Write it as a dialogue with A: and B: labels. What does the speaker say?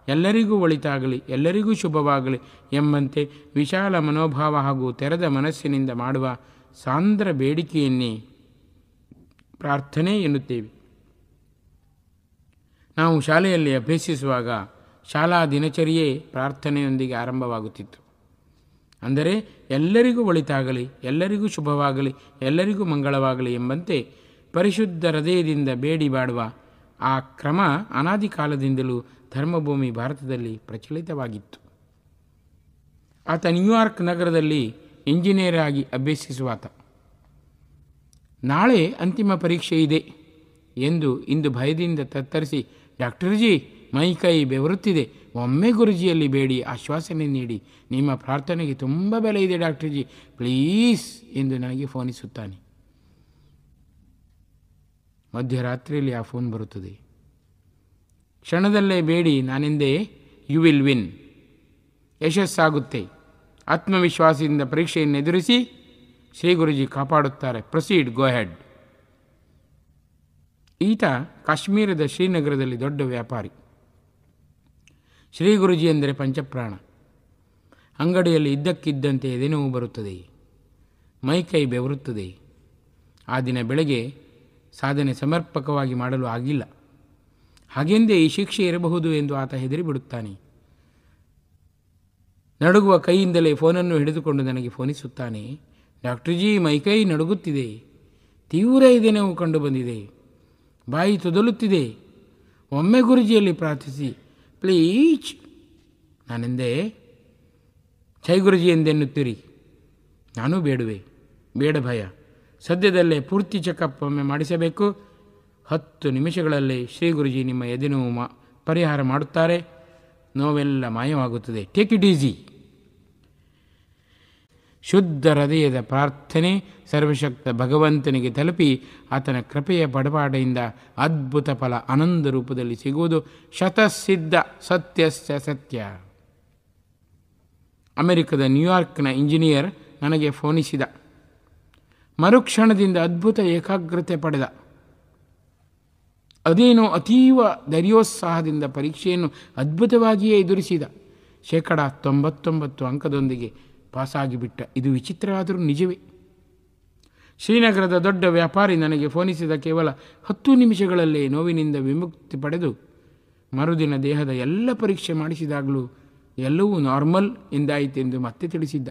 A: ಎಲ್ಲರಿಗೂ ಒಳಿತಾಗಲಿ, ಎಲ್ಲರಿಗೂ ಶುಭವಾಗಲಿ ಎಂಬಂತೆ ವಿಶಾಲ ಮನೋಭಾವ ಹಾಗೂ ತೆರೆದ ಮನಸ್ಸಿನಿಂದ ಮಾಡುವ ಸಾಂದ್ರ ಬೇಡಿಕೆಯನ್ನೇ ಪ್ರಾರ್ಥನೆ ಎನ್ನುತ್ತೇವೆ. ನಾವು ಶಾಲೆಯಲ್ಲಿ ಅಭ್ಯಸಿಸುವಾಗ ಶಾಲಾ ದಿನಚರಿಯೇ ಪ್ರಾರ್ಥನೆಯೊಂದಿಗೆ ಆರಂಭವಾಗುತ್ತಿತ್ತು. ಅಂದರೆ ಎಲ್ಲರಿಗೂ ಒಳಿತಾಗಲಿ, ಎಲ್ಲರಿಗೂ ಶುಭವಾಗಲಿ, ಎಲ್ಲರಿಗೂ ಮಂಗಳವಾಗಲಿ ಎಂಬಂತೆ ಪರಿಶುದ್ಧ ಹೃದಯದಿಂದ ಬೇಡಿ ಬಾಡುವ ಆ ಕ್ರಮ ಅನಾದಿ ಕಾಲದಿಂದಲೂ ಧರ್ಮಭೂಮಿ ಭಾರತದಲ್ಲಿ ಪ್ರಚಲಿತವಾಗಿತ್ತು. ಆತ ನ್ಯೂಯಾರ್ಕ್ ನಗರದಲ್ಲಿ ಇಂಜಿನಿಯರ್ ಆಗಿ ಅಭ್ಯಸಿಸುವಾತ. ನಾಳೆ ಅಂತಿಮ ಪರೀಕ್ಷೆ ಇದೆ ಎಂದು ಇಂದು ಭಯದಿಂದ ತತ್ತರಿಸಿ, ಡಾಕ್ಟರ್ಜಿ ಮೈ ಕೈ ಬೆವರುತ್ತಿದೆ, ಒಮ್ಮೆ ಗುರುಜಿಯಲ್ಲಿ ಬೇಡಿ ಆಶ್ವಾಸನೆ ನೀಡಿ, ನಿಮ್ಮ ಪ್ರಾರ್ಥನೆಗೆ ತುಂಬ ಬೆಲೆ ಇದೆ ಡಾಕ್ಟರ್ಜಿ, ಪ್ಲೀಸ್ ಎಂದು ನನಗೆ ಫೋನಿಸುತ್ತಾನೆ. ಮಧ್ಯರಾತ್ರಿಯಲ್ಲಿ ಆ ಫೋನ್ ಬರುತ್ತದೆ. ಕ್ಷಣದಲ್ಲೇ ಬೇಡಿ ನಾನೆಂದೇ, ಯು ವಿಲ್ ವಿನ್, ಯಶಸ್ಸಾಗುತ್ತೆ, ಆತ್ಮವಿಶ್ವಾಸದಿಂದ ಪರೀಕ್ಷೆಯನ್ನು ಎದುರಿಸಿ, ಶ್ರೀ ಗುರುಜಿ ಕಾಪಾಡುತ್ತಾರೆ, ಪ್ರೊಸೀಡ್, ಗೋ ಹೆಡ್. ಈತ ಕಾಶ್ಮೀರದ ಶ್ರೀನಗರದಲ್ಲಿ ದೊಡ್ಡ ವ್ಯಾಪಾರಿ. ಶ್ರೀ ಗುರುಜಿ ಎಂದರೆ ಪಂಚಪ್ರಾಣ. ಅಂಗಡಿಯಲ್ಲಿ ಇದ್ದಕ್ಕಿದ್ದಂತೆ ಎದೆನೋವು ಬರುತ್ತದೆ, ಮೈಕೈ ಬೆವರುತ್ತದೆ. ಆ ದಿನ ಬೆಳಗ್ಗೆ ಸಾಧನೆ ಸಮರ್ಪಕವಾಗಿ ಮಾಡಲು ಆಗಿಲ್ಲ. ಹಾಗೆಂದೇ ಈ ಶಿಕ್ಷೆ ಇರಬಹುದು ಎಂದು ಆತ ಹೆದರಿಬಿಡುತ್ತಾನೆ. ನಡುಗುವ ಕೈಯಿಂದಲೇ ಫೋನನ್ನು ಹಿಡಿದುಕೊಂಡು ನನಗೆ ಫೋನಿಸುತ್ತಾನೆ, ಡಾಕ್ಟರ್ಜಿ ಮೈಕೈ ನಡುಗುತ್ತಿದೆ, ತೀವ್ರ ಎದೆನೋವು ಕಂಡು ಬಂದಿದೆ, ಬಾಯಿ ತೊದಲುತ್ತಿದೆ, ಒಮ್ಮೆ ಗುರುಜಿಯಲ್ಲಿ ಪ್ರಾರ್ಥಿಸಿ ಪ್ಲೀಜ್. ನಾನೆಂದೆ, ಜೈ ಗುರುಜಿ ಎಂದೆನ್ನುತ್ತೀರಿ, ನಾನೂ ಬೇಡುವೆ, ಬೇಡ ಭಯ, ಸದ್ಯದಲ್ಲೇ ಪೂರ್ತಿ ಚೆಕಪ್ ಒಮ್ಮೆ ಮಾಡಿಸಬೇಕು. 10 ನಿಮಿಷಗಳಲ್ಲೇ ಶ್ರೀ ಗುರುಜಿ ನಿಮ್ಮ ಎದೆನೋವು ಪರಿಹಾರ ಮಾಡುತ್ತಾರೆ, ನೋವೆಲ್ಲ ಮಾಯವಾಗುತ್ತದೆ, ಟೇಕ್ ಇಟ್ ಈಸಿ. ಶುದ್ಧ ಹೃದಯದ ಪ್ರಾರ್ಥನೆ ಸರ್ವಶಕ್ತ ಭಗವಂತನಿಗೆ ತಲುಪಿ ಆತನ ಕೃಪೆಯ ಬಡಪಾಡೆಯಿಂದ ಅದ್ಭುತ ಫಲ ಆನಂದ ರೂಪದಲ್ಲಿ ಸಿಗುವುದು ಶತಸಿದ್ಧ, ಸತ್ಯಸ್ಯ ಸತ್ಯ. ಅಮೆರಿಕದ ನ್ಯೂಯಾರ್ಕ್ನ ಇಂಜಿನಿಯರ್ ನನಗೆ ಫೋನಿಸಿದ. ಮರುಕ್ಷಣದಿಂದ ಅದ್ಭುತ ಏಕಾಗ್ರತೆ ಪಡೆದ. ಅದೇನೋ ಅತೀವ ಧೈರ್ಯೋತ್ಸಾಹದಿಂದ ಪರೀಕ್ಷೆಯನ್ನು ಅದ್ಭುತವಾಗಿಯೇ ಎದುರಿಸಿದ. 99% ಅಂಕದೊಂದಿಗೆ ಪಾಸಾಗಿಬಿಟ್ಟ. ಇದು ವಿಚಿತ್ರ ಆದರೂ ನಿಜವೇ. ಶ್ರೀನಗರದ ದೊಡ್ಡ ವ್ಯಾಪಾರಿ ನನಗೆ ಫೋನಿಸಿದ ಕೇವಲ 10 ನಿಮಿಷಗಳಲ್ಲೇ ನೋವಿನಿಂದ ವಿಮುಕ್ತಿ ಪಡೆದು ಮರುದಿನ ದೇಹದ ಎಲ್ಲ ಪರೀಕ್ಷೆ ಮಾಡಿಸಿದಾಗಲೂ ಎಲ್ಲವೂ ನಾರ್ಮಲ್ ಎಂದಾಯಿತೆಂದು ಮತ್ತೆ ತಿಳಿಸಿದ್ದ.